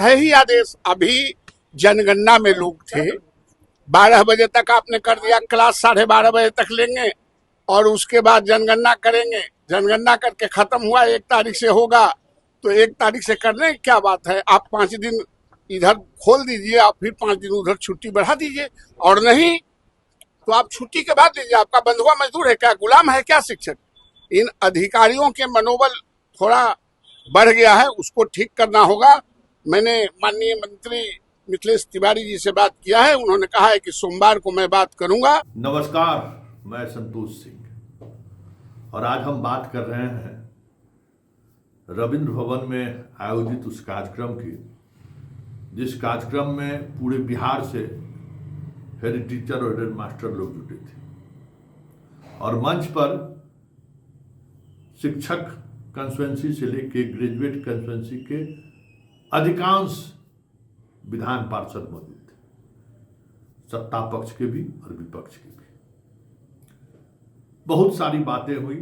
है ही आदेश। अभी जनगणना में लोग थे, 12 बजे तक आपने कर दिया क्लास, 12:30 बजे तक लेंगे और उसके बाद जनगणना करेंगे। जनगणना करके खत्म हुआ, 1 तारीख से होगा, तो 1 तारीख से करने की क्या बात है। आप 5 दिन इधर खोल दीजिए, आप फिर 5 दिन उधर छुट्टी बढ़ा दीजिए, और नहीं तो आप छुट्टी के बाद दीजिए। आपका बंधुआ मजदूर है क्या, गुलाम है क्या शिक्षक। इन अधिकारियों के मनोबल थोड़ा बढ़ गया है, उसको ठीक करना होगा। मैंने माननीय मंत्री मिथिलेश तिवारी जी से बात किया है, उन्होंने कहा है कि सोमवार को मैं बात करूंगा। नमस्कार, मैं संतोष सिंह और आज हम बात कर रहे हैं रविंद्र भवन में आयोजित उस कार्यक्रम की, जिस कार्यक्रम में पूरे बिहार से हेड टीचर और हेड मास्टर लोग जुटे थे और मंच पर शिक्षक कंस्टिट्यूएंसी से लेके ग्रेजुएट कंस्टिट्यूएंसी के अधिकांश विधान पार्षद मौजूद थे, सत्ता पक्ष के भी और विपक्ष के भी। बहुत सारी बातें हुई,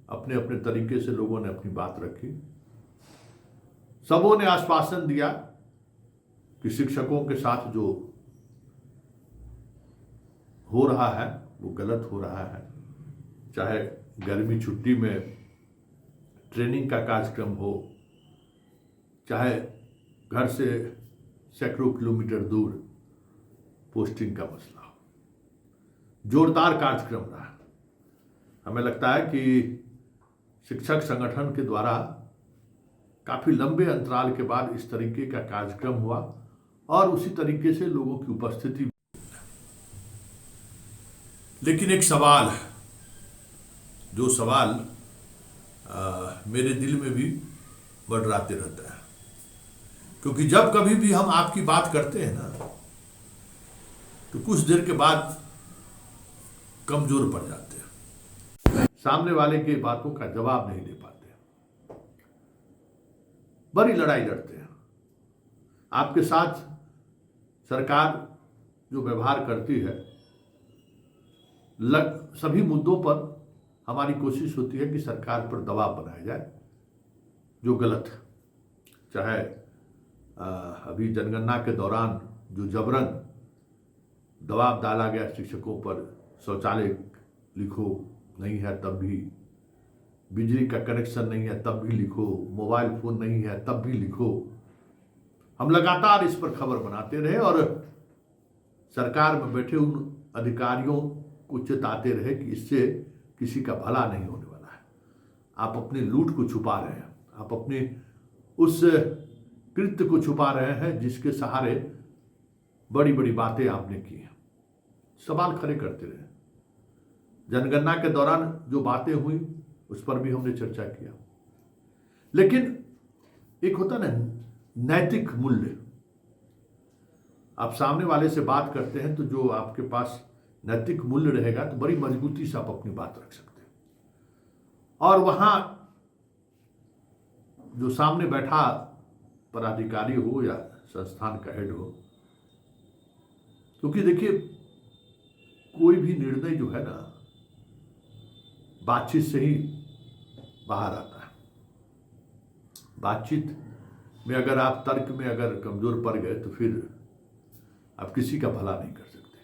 अपने अपने तरीके से लोगों ने अपनी बात रखी। सबों ने आश्वासन दिया कि शिक्षकों के साथ जो हो रहा है वो गलत हो रहा है, चाहे गर्मी छुट्टी में ट्रेनिंग का कार्यक्रम हो, चाहे घर से सैकड़ों किलोमीटर दूर पोस्टिंग का मसला हो। जोरदार कार्यक्रम रहा। हमें लगता है कि शिक्षक संगठन के द्वारा काफी लंबे अंतराल के बाद इस तरीके का कार्यक्रम हुआ और उसी तरीके से लोगों की उपस्थिति। लेकिन एक सवाल है, जो सवाल मेरे दिल में भी मंडराते रहता है, क्योंकि जब कभी भी हम आपकी बात करते हैं ना, तो कुछ देर के बाद कमजोर पड़ जाते हैं, सामने वाले की बातों का जवाब नहीं दे पाते, बड़ी लड़ाई लड़ते हैं। आपके साथ सरकार जो व्यवहार करती है, सभी मुद्दों पर हमारी कोशिश होती है कि सरकार पर दबाव बनाया जाए जो गलत है। चाहे अभी जनगणना के दौरान जो जबरन दबाव डाला गया शिक्षकों पर, शौचालय लिखो नहीं है तब भी, बिजली का कनेक्शन नहीं है तब भी लिखो, मोबाइल फोन नहीं है तब भी लिखो, हम लगातार इस पर खबर बनाते रहे और सरकार में बैठे उन अधिकारियों को चेताते रहे कि इससे किसी का भला नहीं होने वाला है। आप अपनी लूट को छुपा रहे हैं, आप अपनी उस कृत्य को छुपा रहे हैं जिसके सहारे बड़ी बड़ी बातें आपने की हैं। सवाल खड़े करते रहे। जनगणना के दौरान जो बातें हुई उस पर भी हमने चर्चा किया, लेकिन एक होता ना नैतिक मूल्य। आप सामने वाले से बात करते हैं तो जो आपके पास नैतिक मूल्य रहेगा तो बड़ी मजबूती से आप अपनी बात रख सकते हैं। और वहां जो सामने बैठा पदाधिकारी हो या संस्थान का हेड हो, क्योंकि देखिए कोई भी निर्णय जो है ना बातचीत से ही बाहर आता है। बातचीत में अगर आप तर्क में अगर कमजोर पड़ गए तो फिर आप किसी का भला नहीं कर सकते।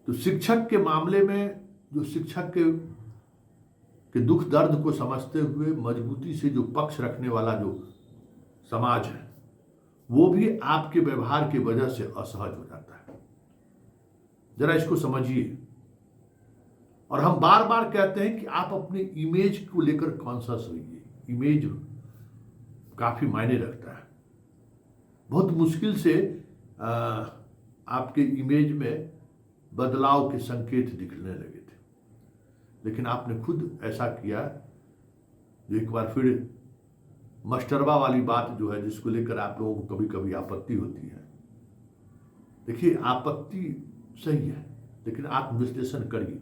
तो शिक्षक के मामले में जो शिक्षक के दुख दर्द को समझते हुए मजबूती से जो पक्ष रखने वाला जो समाज है, वो भी आपके व्यवहार की वजह से असहज हो जाता है। जरा इसको समझिए। और हम बार बार कहते हैं कि आप अपने इमेज को लेकर कॉन्शियस होइए। इमेज काफी मायने रखता है। बहुत मुश्किल से आपके इमेज में बदलाव के संकेत दिखने लगे थे, लेकिन आपने खुद ऐसा किया जो एक बार फिर मास्टरवा वाली बात जो है, जिसको लेकर आप लोगों को कभी कभी आपत्ति होती है। देखिए आपत्ति सही है, लेकिन आप विश्लेषण करिए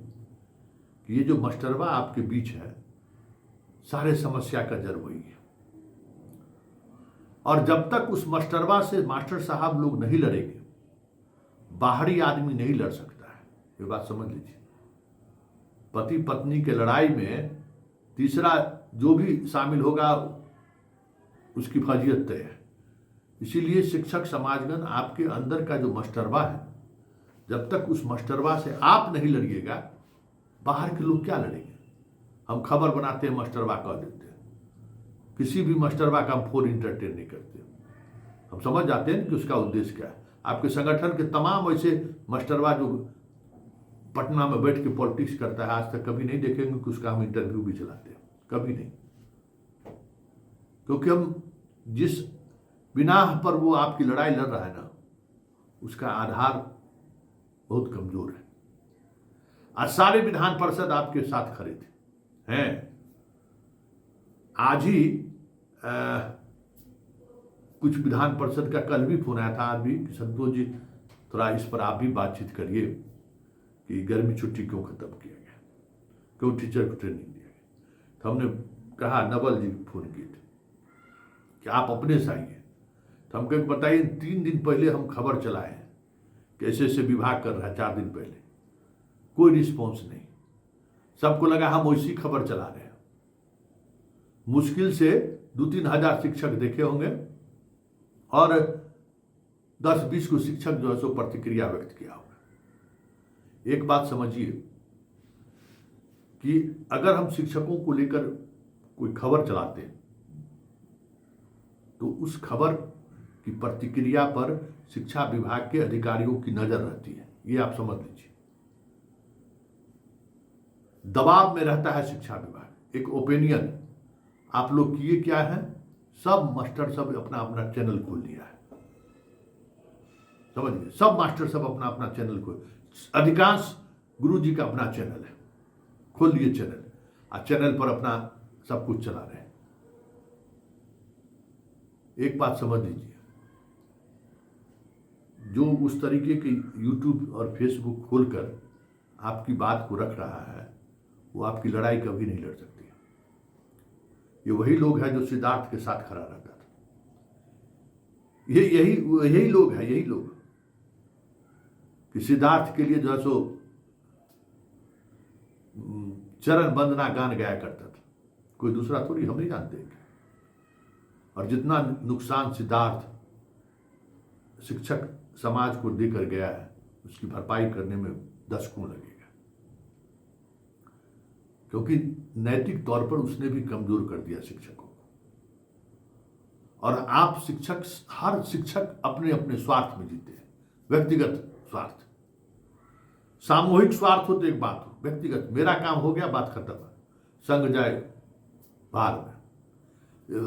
कि ये जो मास्टरवा आपके बीच है, सारे समस्या का जड़ वही है। और जब तक उस मास्टरवा से मास्टर साहब लोग नहीं लड़ेंगे, बाहरी आदमी नहीं लड़ सकता है। ये बात समझ लीजिए। पति पत्नी के लड़ाई में तीसरा जो भी शामिल होगा उसकी फजीयत तय है। इसीलिए शिक्षक समाजगण आपके अंदर का जो मस्टरवा है, जब तक उस मस्टरवा से आप नहीं लड़िएगा, बाहर के लोग क्या लड़ेंगे। हम खबर बनाते हैं, मस्टरवा कह देते हैं, किसी भी मस्टरवा का हम फोन इंटरटेन नहीं करते। हम समझ जाते हैं कि उसका उद्देश्य क्या है। आपके संगठन के तमाम ऐसे मस्टरवा जो पटना में बैठ के पॉलिटिक्स करता है, आज तक कभी नहीं देखेंगे कि उसका हम इंटरव्यू भी चलाते हैं, कभी नहीं। क्योंकि हम जिस बिनाह पर वो आपकी लड़ाई लड़ रहा है ना, उसका आधार बहुत कमजोर है। आज सारे विधान परिषद आपके साथ खड़े थे हैं। आज ही कुछ विधान परिषद का कल भी फोन आया था आज भी कि संतोष जी थोड़ा इस पर आप भी बातचीत करिए कि गर्मी छुट्टी क्यों खत्म किया गया, क्यों टीचर को ट्रेनिंग दिया गया। तो हमने कहा, नवल जी फोन किए थे कि आप अपने से आइए। तो हम कहें बताइए, 3 दिन पहले हम खबर चलाए हैं कि ऐसे ऐसे विभाग कर रहा है, 4 दिन पहले कोई रिस्पॉन्स नहीं। सबको लगा हम वैसी खबर चला रहे हैं। मुश्किल से 2-3 हजार शिक्षक देखे होंगे और 10-20 को शिक्षक जो है सो प्रतिक्रिया व्यक्त किया होगा। एक बात समझिए कि अगर हम शिक्षकों को लेकर कोई खबर चलाते हैं तो उस खबर की प्रतिक्रिया पर शिक्षा विभाग के अधिकारियों की नजर रहती है, ये आप समझ लीजिए। दबाव में रहता है शिक्षा विभाग। एक ओपिनियन आप लोग किए क्या है, सब मास्टर सब अपना अपना चैनल खोल लिया है, समझिए। सब मास्टर सब अपना अपना चैनल खोल, अधिकांश गुरु जी का अपना चैनल है, खोल लिए चैनल, और चैनल पर अपना सब कुछ चला रहे हैं। एक बात समझ लीजिए, जो उस तरीके के यूट्यूब और फेसबुक खोलकर आपकी बात को रख रहा है, वो आपकी लड़ाई कभी नहीं लड़ सकती। ये वही लोग हैं जो सिद्धार्थ के साथ खड़ा रहता था। यही लोग हैं, यही लोग कि सिद्धार्थ के लिए जो है सो चरण वंदना गान गाया करता था, कोई दूसरा थोड़ी, हम नहीं जानते। और जितना नुकसान सिद्धार्थ शिक्षक समाज को देकर गया है, उसकी भरपाई करने में दशकों लगेगा, क्योंकि नैतिक तौर पर उसने भी कमजोर कर दिया शिक्षकों को। और आप शिक्षक, हर शिक्षक अपने अपने स्वार्थ में जीते हैं, व्यक्तिगत स्वार्थ। सामूहिक स्वार्थ हो तो एक बात हो, व्यक्तिगत मेरा काम हो गया, बात खत्म है, संघ जाए बाहर में,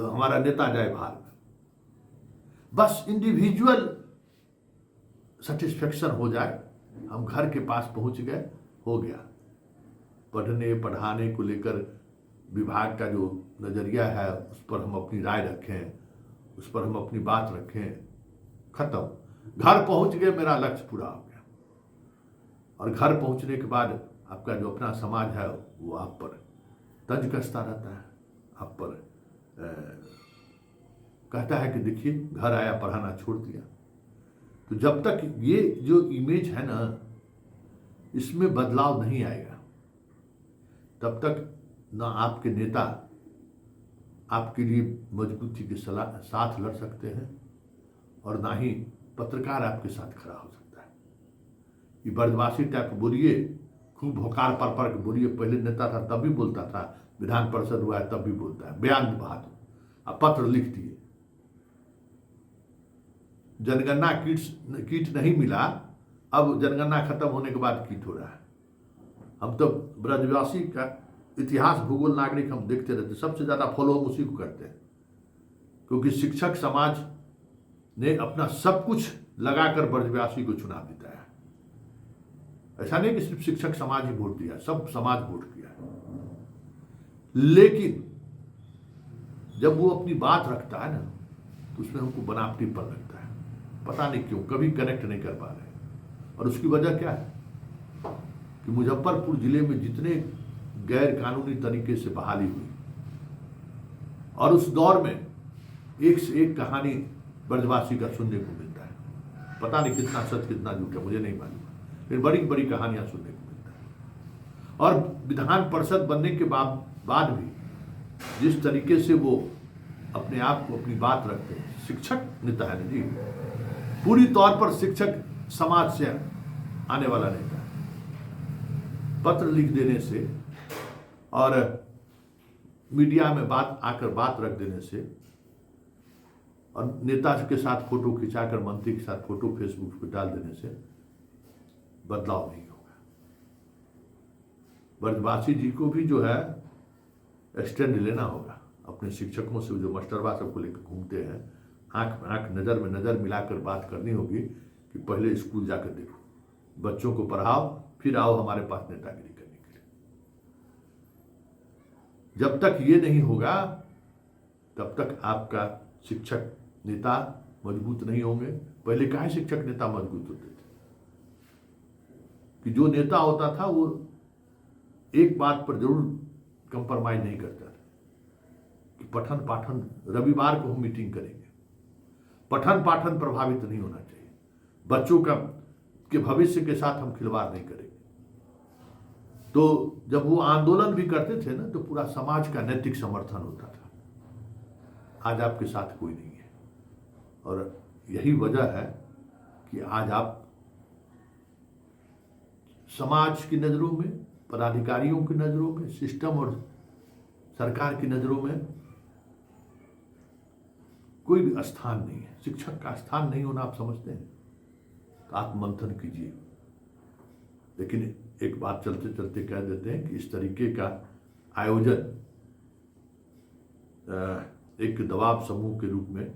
हमारा नेता जाए बाहर में, बस इंडिविजुअल सेटिस्फेक्शन हो जाए, हम घर के पास पहुंच गए, हो गया। पढ़ने पढ़ाने को लेकर विभाग का जो नजरिया है, उस पर हम अपनी राय रखें, उस पर हम अपनी बात रखें, खत्म। घर पहुंच गए, मेरा लक्ष्य पूरा हो गया। और घर पहुंचने के बाद आपका जो अपना समाज है वो आप पर तंज कसता रहता है, आप पर कहता है कि देखिए घर आया पढ़ाना छोड़ दिया। तो जब तक ये जो इमेज है ना, इसमें बदलाव नहीं आएगा, तब तक ना आपके नेता आपके लिए मजबूती के साथ लड़ सकते हैं, और ना ही पत्रकार आपके साथ खड़ा हो सकता है। ये बर्दवासी टाइप बोलिए, खूब भोकार पर के बोलिए। पहले नेता था तब भी बोलता था, विधान परिषद हुआ है तब भी बोलता है, बयान बात, अब पत्र लिख दिए। जनगणना किट नहीं मिला, अब जनगणना खत्म होने के बाद किट हो रहा है। हम तो ब्रजवासी का इतिहास, भूगोल, नागरिक हम देखते रहते, सबसे ज्यादा फॉलो हम उसी को करते हैं, क्योंकि शिक्षक समाज ने अपना सब कुछ लगाकर ब्रजवासी को चुनाव जिताया। ऐसा नहीं कि सिर्फ शिक्षक समाज ही वोट दिया, सब समाज वोट किया। लेकिन जब वो अपनी बात रखता है ना, तो उसमें हमको बनावटी पर लगता है, पता नहीं क्यों, कभी कनेक्ट नहीं कर पा रहे। और उसकी वजह क्या है कि मुजफ्फरपुर जिले में जितने गैर कानूनी तरीके से बहाली हुई, और उस दौर में एक से एक कहानी ब्रजवासी का सुनने को मिलता है। पता नहीं कितना सच कितना झूठ है, मुझे नहीं मालूम, लेकिन बड़ी बड़ी कहानियां सुनने को मिलता है। और विधान परिषद बनने के बाद भी जिस तरीके से वो अपने आप को, अपनी बात रखते हैं। शिक्षक नेता है ना जी, पूरी तौर पर शिक्षक समाज से आने वाला नेता है। पत्र लिख देने से और मीडिया में बात रख देने से और नेता के साथ फोटो खिंचाकर, मंत्री के साथ फोटो फेसबुक पर डाल देने से बदलाव नहीं होगा। ब्रजवासी जी को भी जो है स्टैंड लेना होगा अपने शिक्षकों से, जो मास्टरबा सबको लेकर घूमते हैं। आंख नज़र में नज़र मिलाकर बात करनी होगी कि पहले स्कूल जाकर देखो, बच्चों को पढ़ाओ, फिर आओ हमारे पास नेतागिरी करने के लिए। जब तक ये नहीं होगा तब तक आपका शिक्षक नेता मजबूत नहीं होंगे। पहले काहे शिक्षक नेता मजबूत होते थे कि जो नेता होता था वो एक बात पर जरूर कंप्रोमाइज नहीं करता था कि पठन पाठन, रविवार को हम मीटिंग करेंगे, पठन पाठन प्रभावित नहीं होना चाहिए, बच्चों के भविष्य के साथ हम खिलवाड़ नहीं करेंगे। तो जब वो आंदोलन भी करते थे ना, तो पूरा समाज का नैतिक समर्थन होता था। आज आपके साथ कोई नहीं है, और यही वजह है कि आज आप समाज की नज़रों में, पदाधिकारियों की नज़रों में, सिस्टम और सरकार की नज़रों में कोई भी स्थान नहीं है। शिक्षक का स्थान नहीं होना आप समझते हैं तो आत्ममंथन कीजिए। लेकिन एक बात चलते चलते कह देते हैं कि इस तरीके का आयोजन एक दबाव समूह के रूप में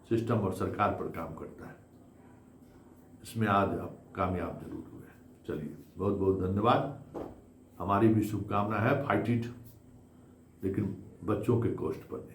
सिस्टम और सरकार पर काम करता है। इसमें आज आप कामयाब जरूर हुए। चलिए, बहुत बहुत धन्यवाद। हमारी भी शुभकामना है, फाइट इट, लेकिन बच्चों के कॉस्ट पर नहीं।